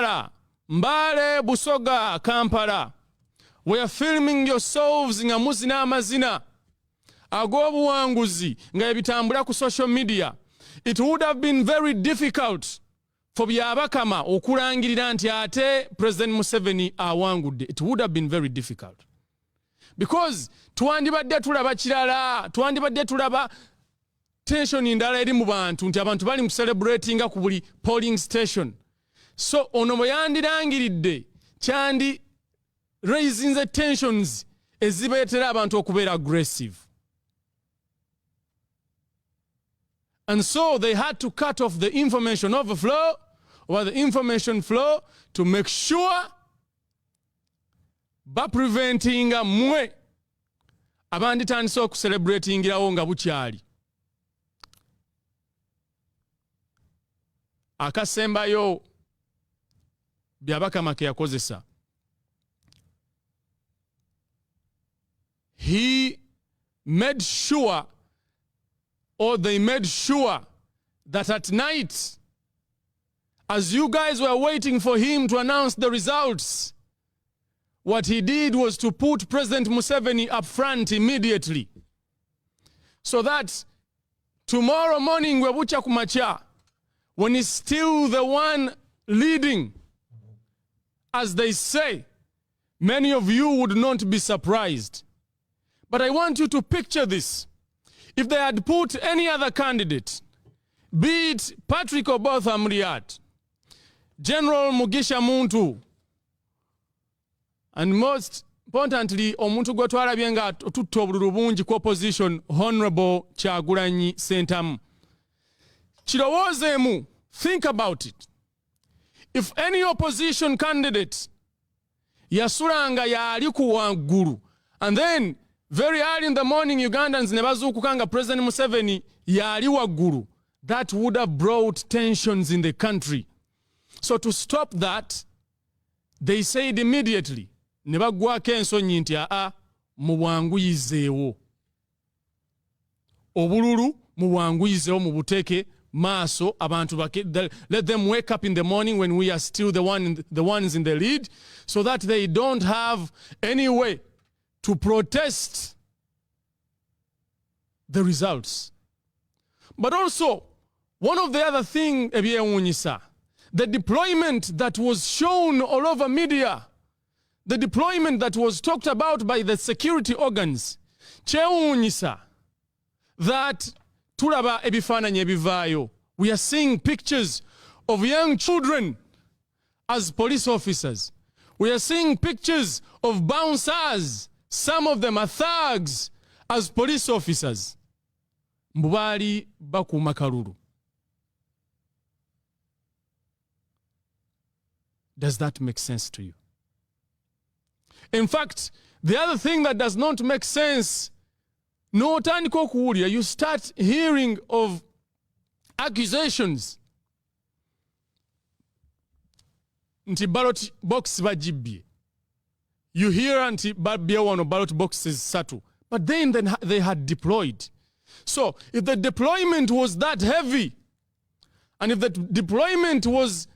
Mbarara, Mbale, Busoga, Kampala, were filming yourselves nga muzina amazina ag'obuwanguzi nga ebitambula ku social media, it would have been very difficult for byabakama okulangirira nti ate President Museveni awangudde. It would have been very difficult. Because twandibadde tulaba kirala, twandibadde tulaba tension ndala eri mu bantu nti abantu bali mu celebratinga ku buli polling station. So ono bwe yandirangiridde kyandi raising the tensions ezibeetera abantu okubeera aggressive. And so they had to cut off the information overflow or the information flow to make sure preventing mwe abanditandise okucelebratingirawo nga bukyali. Akasembayo byabakama ke yakozesa. He made sure, or they made sure, that at night, as you guys were waiting for him to announce the results, what he did was to put President Museveni up front immediately, so that tomorrow morning, webucha kumacha, when he's still the one leading, as they say, many of you would not be surprised. But I want you to picture this. If they had put any other candidate, be it Patrick Oboth Amriat, General Mugisha Muntu, and most importantly, omuntu gwe twalabye nga tutta obululu bungi ku opposition, Honorable Kyagulanyi Ssentamu. Kirowoozeemu, think about it. If any opposition candidate yasulanga yali ku waggulu, and then very early in the morning Ugandans ne bazuukuka nga President Museveni yali waggulu, that would have brought tensions in the country. So to stop that, they said immediately, ne baggwako ensonyi nti mubwanguyizeewo. Obululu mubwanguyizeewo mubuteeke maaso abantu let them wake up in the morning when we are still the ones in the lead, so that they don't have any way to protest the results. But also, one of the other things, the deployment that was shown all over media, the deployment that was talked about by the security organs, that tulaba ebifaananyi ebivaayo. We are seeing pictures of young children as police officers. We are seeing pictures of bouncers. Some of them are thugs as police officers. Mbali bakuuma kalulu. Does that make sense to you? In fact, the other thing that does not make sense, you start hearing of accusations nti ballot box bajibye. You hear anti ballot boxes satu, but then they had deployed. So if the deployment was that heavy, and if the deployment was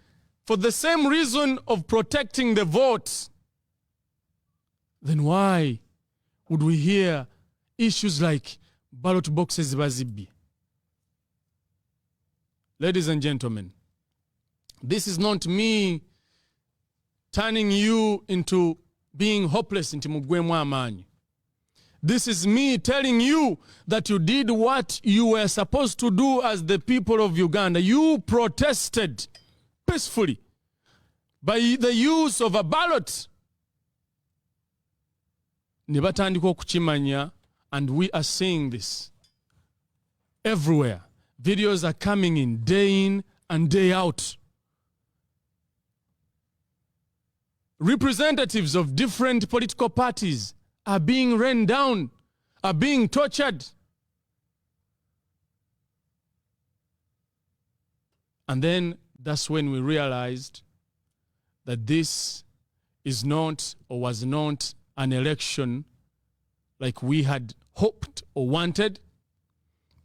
for the same reason of protecting the vote, then why would we hear issues like ballot boxes bazibye? Ladies and gentlemen, this is not me turning you into being hopeless into mugwemu amanyi. This is me telling you that you did what you were supposed to do as the people of Uganda. You protested peacefully by the use of a ballot. Nibatandika okukimanya, and we are seeing this everywhere. Videos are coming in and day out. Representatives of different political parties are being run down, are being tortured. And then that's when we realized that this is not or was not an election like we had hoped or wanted,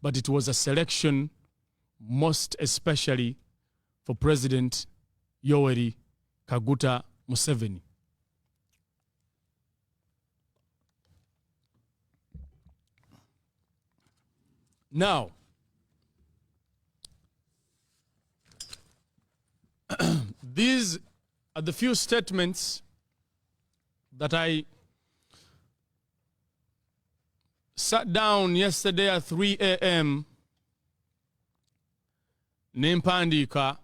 but it was a selection most especially for President Yoweri Kaguta Museveni. Now, these are the few statements that I sat down yesterday at 3 a.m. Nempandika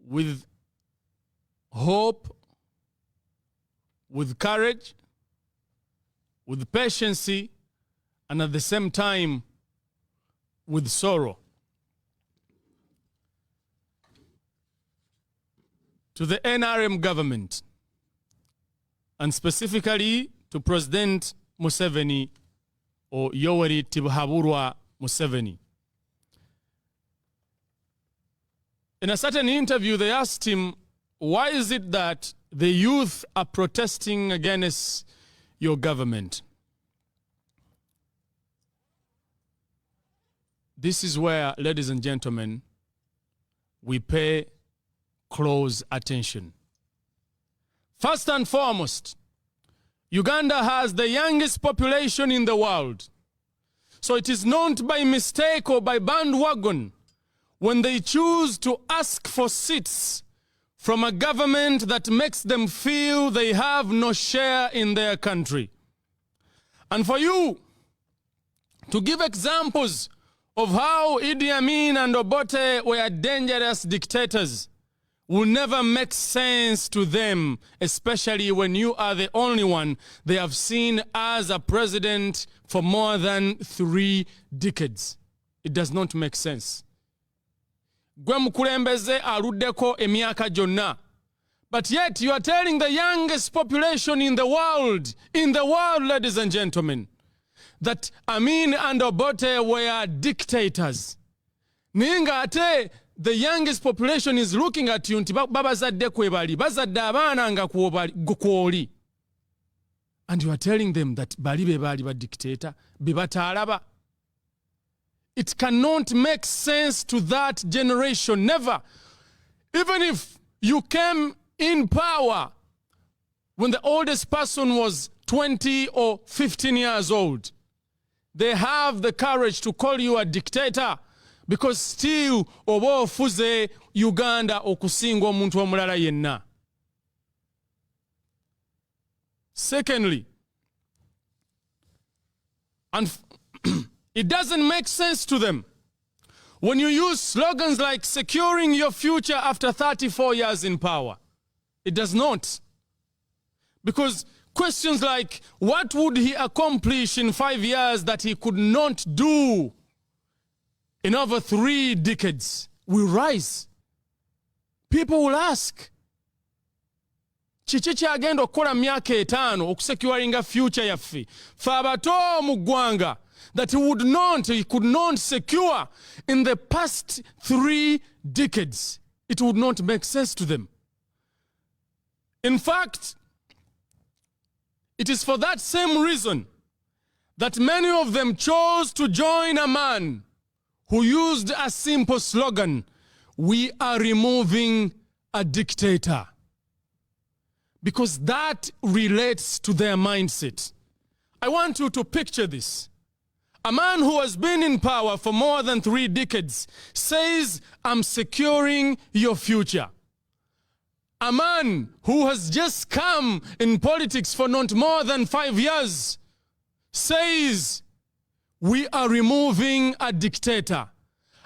with hope, with courage, with patience, and at the same time with sorrow. To the NRM government, and specifically to President Museveni, or Yoweri Tibuhaburwa Museveni. In a certain interview, they asked him, why is it that the youth are protesting against your government? This is where, ladies and gentlemen, we pay close attention. First and foremost, Uganda has the youngest population in the world. So it is not by mistake or by bandwagon when they choose to ask for seats from a government that makes them feel they have no share in their country. And for you to give examples of how Idi Amin and Obote were dangerous dictators will never make sense to them, especially when you are the only one they have seen as a president for more than 3 decades. It does not make sense. Gwe mukulembeze aluddeko emyaka gyonna. But yet you are telling the youngest population in the world, ladies and gentlemen, that Amin and Obote were dictators. Ninga ate the youngest population is looking at you nti babazadde kwebali, bazadde abaana nga kwoli. And you are telling them that bali bebali ba dictator, bebatalaba. It cannot make sense to that generation, never. Even if you came in power when the oldest person was 20 or 15 years old, they have the courage to call you a dictator because still oba ofuze Uganda okusinga omuntu omulala yenna. Secondly, and it doesn't make sense to them when you use slogans like securing your future after 34 years in power. It does not. Because questions like, what would he accomplish in 5 years that he could not do in over 3 decades will rise. People will ask, kiki kyagenda okukola myaka 5 okusecuringa future yaffe fe abato mu ggwanga that he could not secure in the past 3 decades? It would not make sense to them. In fact, it is for that same reason that many of them chose to join a man who used a simple slogan, "We are removing a dictator." Because that relates to their mindset. I want you to picture this. A man who has been in power for more than 3 decades says, "I'm securing your future." A man who has just come in politics for not more than 5 years says, "We are removing a dictator."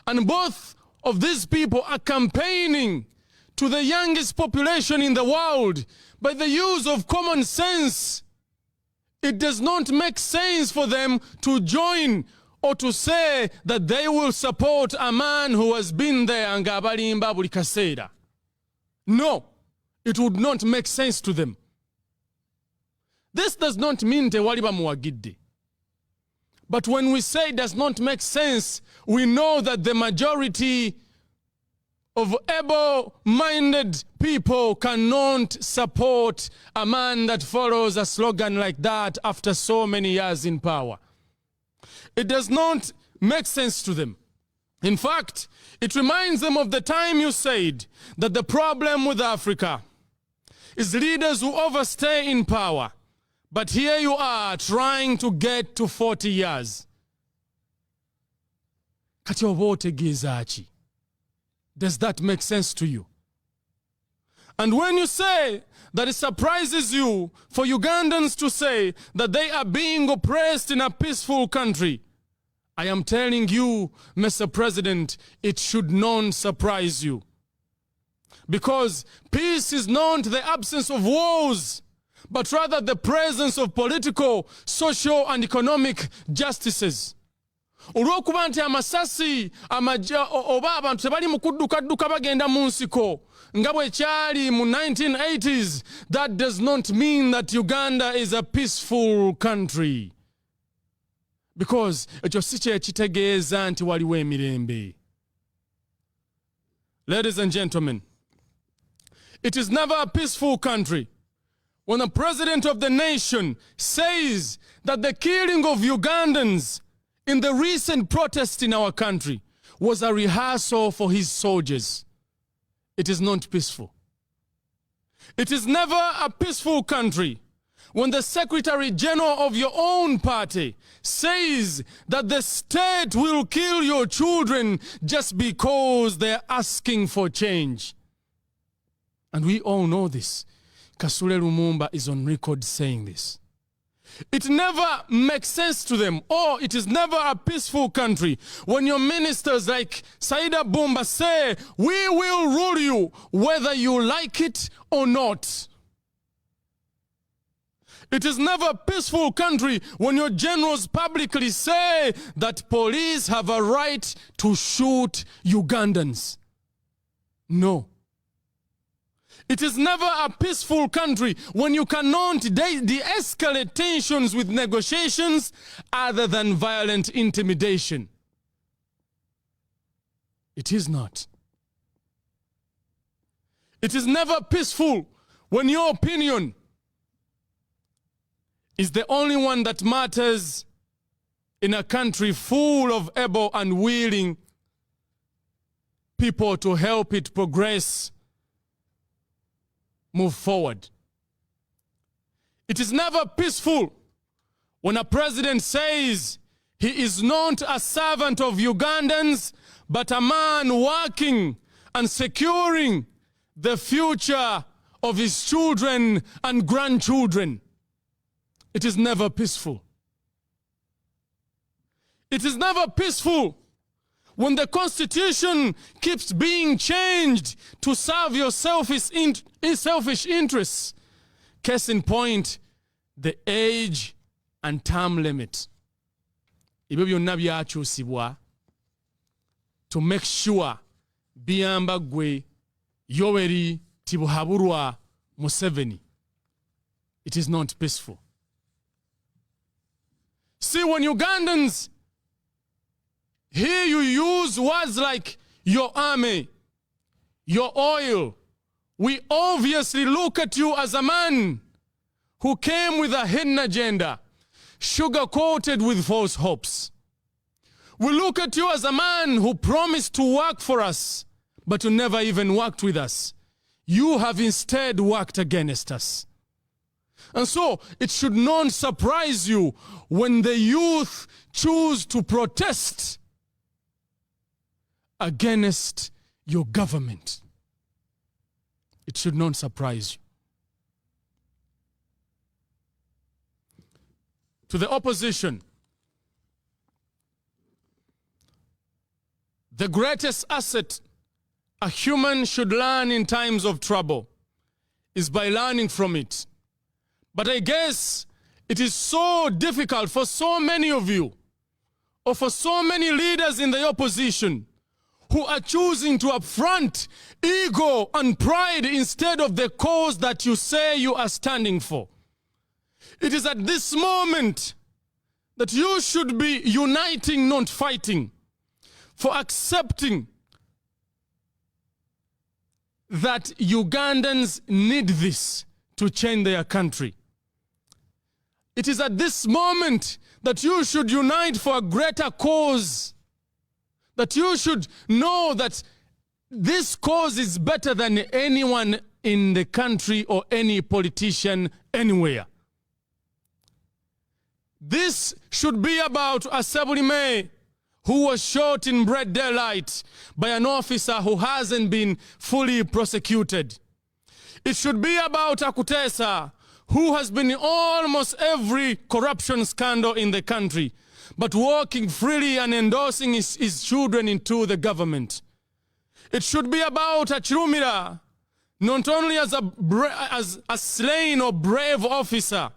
And both of these people are campaigning to the youngest population in the world by the use of common sense. It does not make sense for them to join or to say that they will support a man who has been there nga abalimba buli kaseera. No, it would not make sense to them. This does not mean tewali bamuwagidde. But when we say it does not make sense, we know that the majority of able-minded people cannot support a man that follows a slogan like that after so many years in power. It does not make sense to them. In fact, it reminds them of the time you said that the problem with Africa is leaders who overstay in power. But here you are trying to get to 40 years. Kati oba otegeeza ki? Does that make sense to you? And when you say that it surprises you for Ugandans to say that they are being oppressed in a peaceful country, I am telling you, Mr. President, it should not surprise you. Because peace is not the absence of wars, but rather the presence of political, social, and economic justices. Olw'okuba nti amasasi oba abantu tebali mu kudduka bagenda mu nsiko nga bwe kyali mu 1980s, that does not mean that Uganda is a peaceful country. Because ekyo si kye kitegeeza nti waliwo emirembe. Ladies and gentlemen, it is never a peaceful country when the president of the nation says that the killing of Ugandans in the recent protest in our country was a rehearsal for his soldiers. It is not peaceful. It is never a peaceful country when the Secretary General of your own party says that the state will kill your children just because they're asking for change. And we all know this. Kasule Lumumba is on record saying this. It never makes sense to them, or it is never a peaceful country when your ministers like Saida Bumba say, we will rule you whether you like it or not. It is never a peaceful country when your generals publicly say that police have a right to shoot Ugandans. No. It is never a peaceful country when you cannot de-escalate tensions with negotiations other than violent intimidation. It is not. It is never peaceful when your opinion is the only one that matters in a country full of able and willing people to help it progress, move forward. It is never peaceful when a president says he is not a servant of Ugandans, but a man working and securing the future of his children and grandchildren. It is never peaceful. It is never peaceful when the Constitution keeps being changed to serve your selfish interests. Case in point, the age and term limit. Ibyo byonna byakyusibwa to make sure biyamba gwe Yoweri Tibuhaburwa Museveni. It is not peaceful. See, when Ugandans here you use words like your army, your oil, we obviously look at you as a man who came with a hidden agenda, sugar-coated with false hopes. We look at you as a man who promised to work for us, but who never even worked with us. You have instead worked against us. And so it should not surprise you when the youth choose to protest against your government. It should not surprise you. To the opposition, the greatest asset a human should learn in times of trouble is by learning from it. But I guess it is so difficult for so many of you, or for so many leaders in the opposition, who are choosing to affront ego and pride instead of the cause that you say you are standing for. It is at this moment that you should be uniting, not fighting, for accepting that Ugandans need this to change their country. It is at this moment that you should unite for a greater cause that you should know that this cause is better than anyone in the country or any politician anywhere. This should be about Asabulime, who was shot in broad daylight by an officer who hasn't been fully prosecuted. It should be about Akutesa, who has been in almost every corruption scandal in the country, but walking freely and endorsing his children into the government. It should be about Achirumira, not only as a slain or brave officer,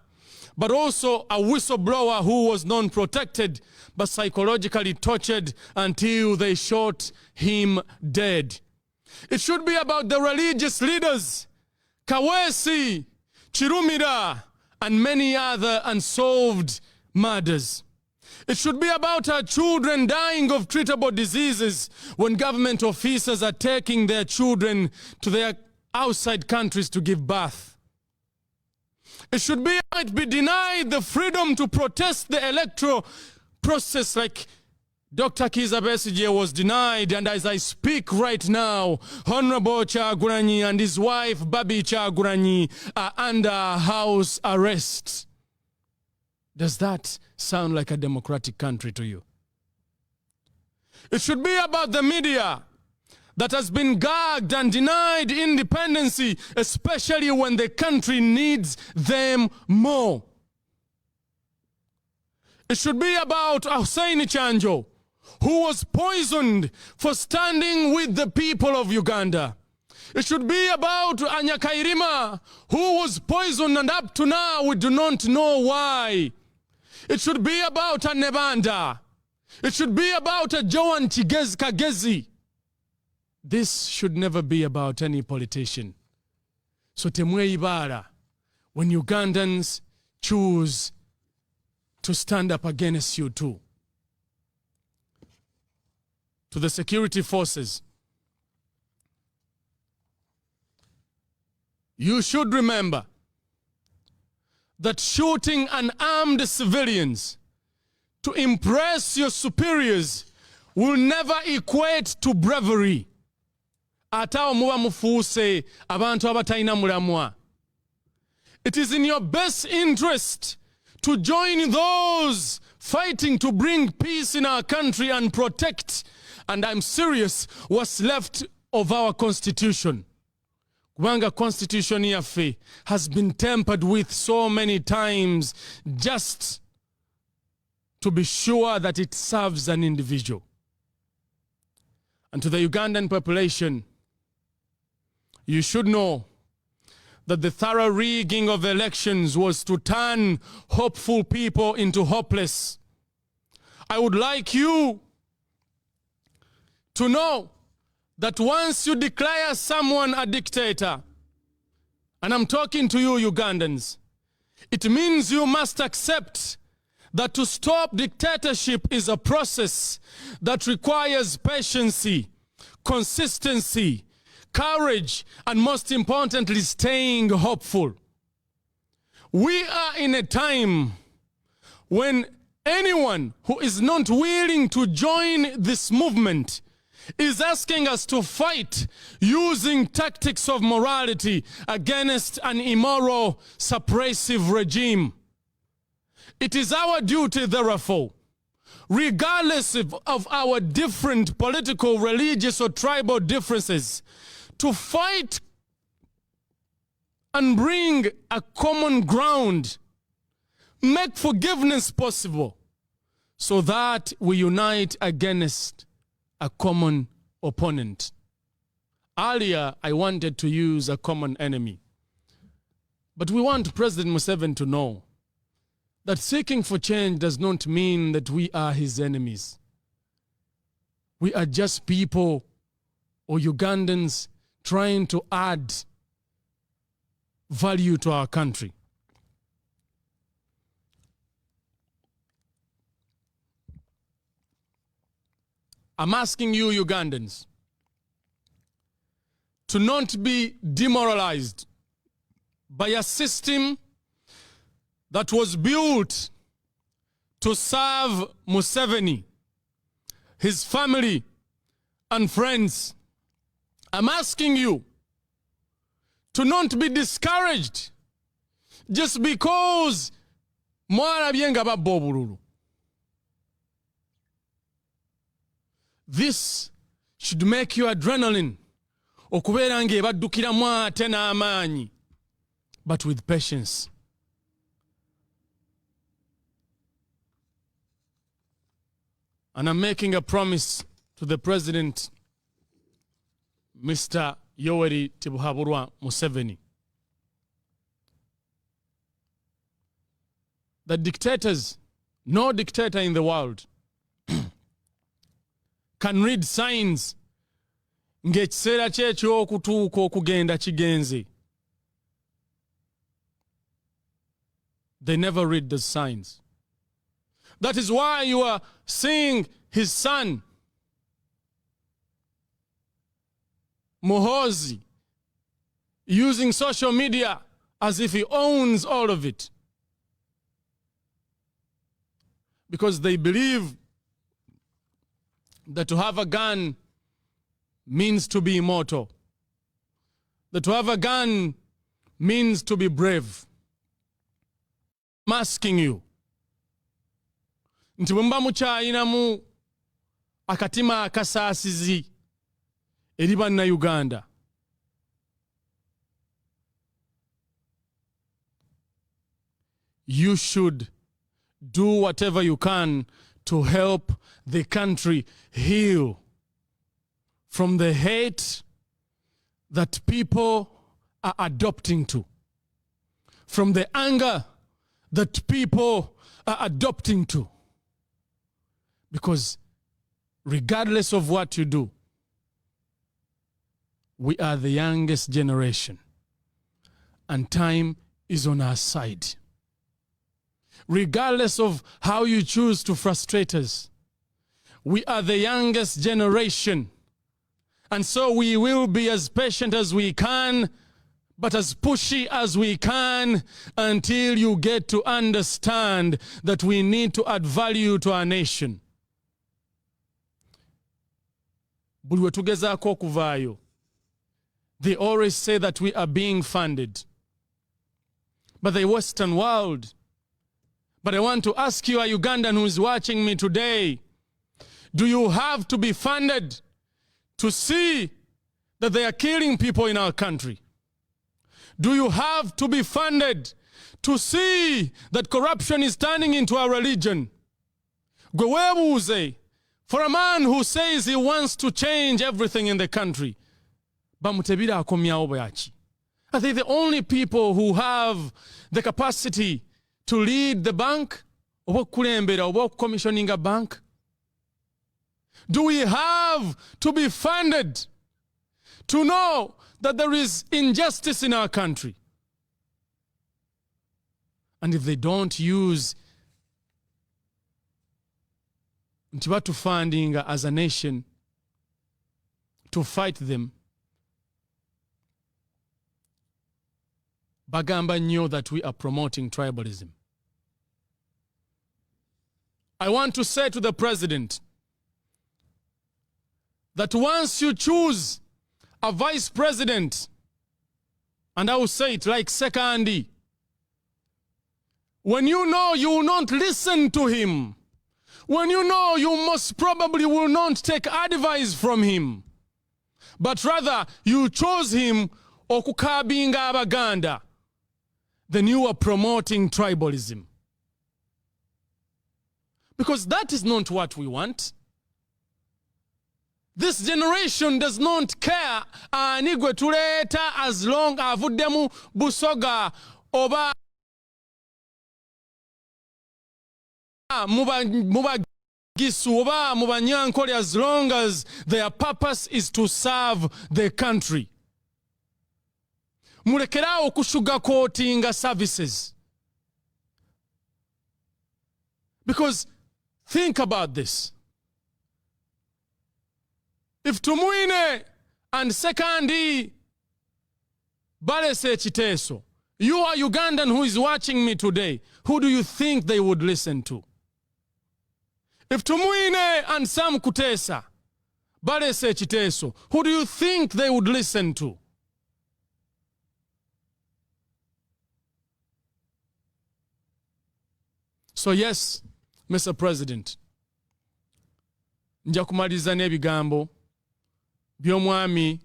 but also a whistleblower who was non-protected, but psychologically tortured until they shot him dead. It should be about the religious leaders, Kawesi, Chirumira, and many other unsolved murders. It should be about our children dying of treatable diseases when government officers are taking their children to their outside countries to give birth. It should be might be denied the freedom to protest the electoral process like Dr. Kizza Besigye was denied, and as I speak right now, Honorable Kyagulanyi and his wife Bobi Kyagulanyi are under house arrest. Does that sound like a democratic country to you? It should be about the media that has been gagged and denied independency, especially when the country needs them more. It should be about Hussein Chanjo, who was poisoned for standing with the people of Uganda. It should be about Anyakairima, who was poisoned, and up to now we do not know why. It should be about Nebanda. It should be about Joan Kagezi. This should never be about any politician. So temwe ibara, when Ugandans choose to stand up against you too. To the security forces, you should remember that shooting unarmed civilians to impress your superiors will never equate to bravery. Atawo muba mufuuse abantu abatalina mulamwa. It is in your best interest to join those fighting to bring peace in our country and protect, and I'm serious, what's left of our constitution. Kubanga constitution yaffe has been tampered with so many times just to be sure that it serves an individual. And to the Ugandan population, you should know that the thorough rigging of elections was to turn hopeful people into hopeless. I would like you to know that once you declare someone a dictator, and I'm talking to you Ugandans, it means you must accept that to stop dictatorship is a process that requires patience, consistency, courage, and most importantly, staying hopeful. We are in a time when anyone who is not willing to join this movement is asking us to fight using tactics of morality against an immoral, suppressive regime. It is our duty, therefore, regardless of our different political, religious, or tribal differences, to fight and bring a common ground, make forgiveness possible, so that we unite against a common opponent. Earlier, I wanted to use a common enemy. But we want President Museveni to know that seeking for change does not mean that we are his enemies. We are just people or Ugandans trying to add value to our country. I'm asking you Ugandans to not be demoralized by a system that was built to serve Museveni, his family, and friends, I'm asking you to not be discouraged just because mwarabye nga babba obululu. This should make your adrenaline okubeera nga ebaddukiramu ate n'amaanyi, but with patience. And I'm making a promise to the President, Mr. Yoweri Tibuhaburwa Museveni, that dictators, no dictator in the world, can read signs ng'ekiseera kye eky'okutuuka okugenda kigenze. They never read the signs. That is why you are seeing his son, Muhoozi, using social media as if he owns all of it. Because they believe that to have a gun means to be immortal. That to have a gun means to be brave. I'm asking you, nti bwe muba mukyayinamu akatima akasaasizi eri bannayuganda, you should do whatever you can to help the country heal from the hate that people are adopting to, from the anger that people are adopting to. Because regardless of what you do, we are the youngest generation, and time is on our side. Regardless of how you choose to frustrate us, we are the youngest generation, and so we will be as patient as we can, but as pushy as we can, until you get to understand that we need to add value to our nation. Buli we tugezaako okuvaayo, they always say that we are being funded by the Western world. But I want to ask you, a Ugandan who is watching me today, do you have to be funded to see that they are killing people in our country? Do you have to be funded to see that corruption is turning into a religion? Gwe weebuuze, for a man who says he wants to change everything in the country, bamutebira akomyawo bwaki? Are they the only people who have the capacity to lead the bank, oba okukulembera, oba okucommissioning a bank? Do we have to be funded to know that there is injustice in our country? And if they don't use nti batufundinga as a nation to fight them, bagamba nnyo that we are promoting tribalism. I want to say to the president that once you choose a vice president, and I will say it like Sekandi, when you know you will not listen to him, when you know you most probably will not take advice from him, but rather you chose him okukabinga abaganda, then you are promoting tribalism. Because that is not what we want. This generation does not care ani gwe tuleeta as long avuddemu Busoga oba mubagisu oba mubanyankole, as long as their purpose is to serve the country. Mulekeraawo okusugarcoatinga services. Because think about this. If Tumwine and Sekandi balese ekiteeso, you are Ugandan who is watching me today, who do you think they would listen to? If Tumwine and Sam Kutesa balese ekiteeso, who do you think they would listen to? So yes, Mr. President, nja kumaliza n'ebigambo by'omwami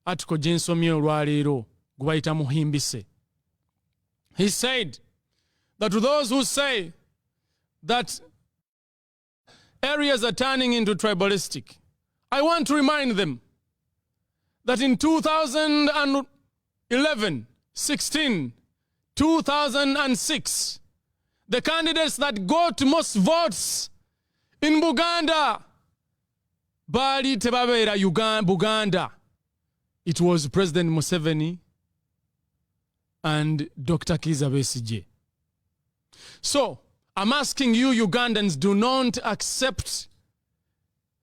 atiko gye nsomye olwaleero gwe bayita Muhimbise. He said that to those who say that areas are turning into tribalistic, I want to remind them that in 2011, 16, 2006, the candidates that got most votes in Buganda, Bali Tebabera Buganda, it was President Museveni and Dr. Kizza Besigye. So, I'm asking you Ugandans, do not accept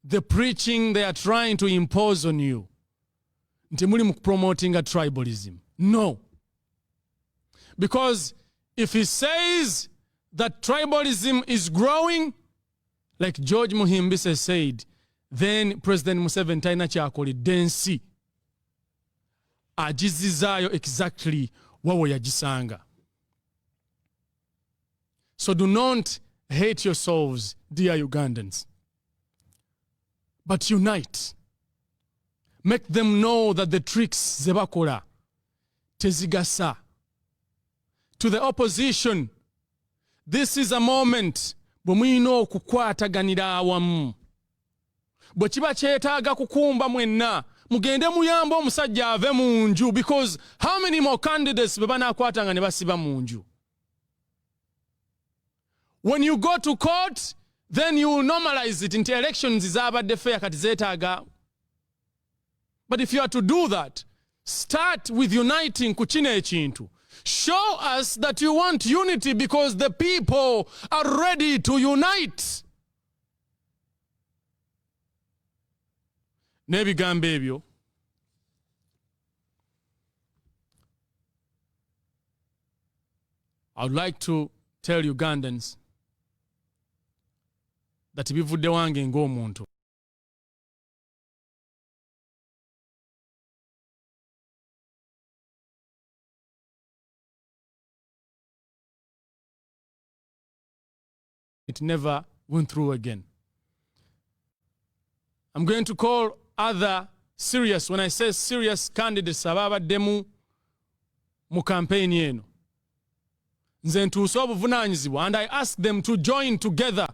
the preaching they are trying to impose on you. Ntimuli promoting a tribalism. No. Because if he says that tribalism is growing, like George Muhimbise said, then President Museveni taina kyakolidde ensi agizizaayo exactly wawe yagisanga. So do not hate yourselves, dear Ugandans, but unite. Make them know that the tricks zebakola tezigasa. To the opposition, this is a moment bwe muyina okukwataganira awamu. Bwe kiba kyetaaga kukumba mwenna, mugende muyamba omusajja ave mu nju, because how many more candidates be banaakwatanga ne basiba mu nju? When you go to court, then you normalize it into elections izabadde fair kati zeetaaga. But if you are to do that, start with uniting ku kino ekintu. Show us that you want unity because the people are ready to unite. N'ebigambo ebyo I would like to tell Ugandans that bivudde wange ng'omuntu. It never went through again. I'm going to call other serious, when I say serious candidates, ababaddemu mu campaign eno. Nze ntuuse obuvunanyizibwa, and I ask them to join together.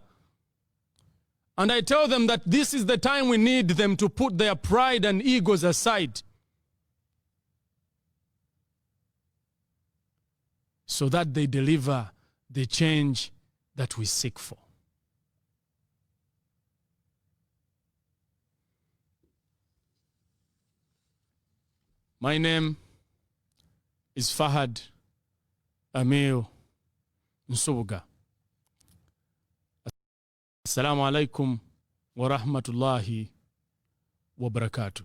And I tell them that this is the time we need them to put their pride and egos aside, so that they deliver the change that we seek for. My name is Fahad Amil Nsubuga. Assalamu alaikum wa rahmatullahi wa barakatuh.